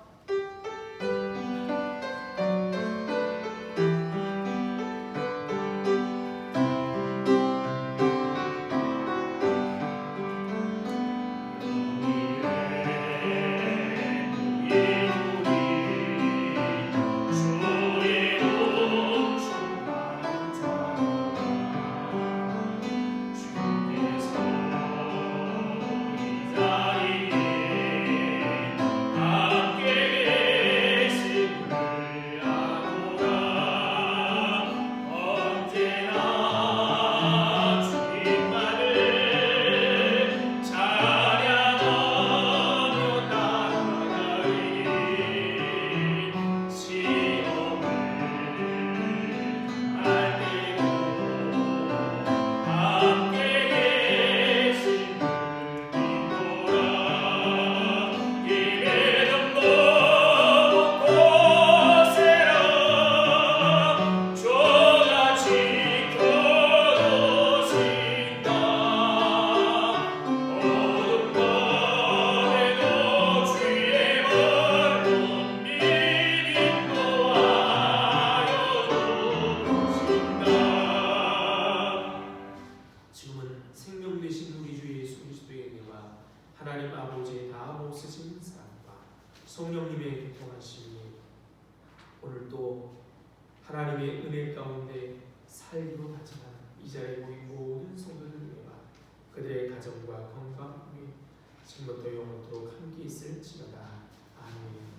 아 오늘도 하나님의 은혜 가운데 살기로 하지만 이 자리에 모인 모든 성도들 위해와 그들의 가정과 건강 위에 지금부터 영원토록 함께 있을지어다. 아멘.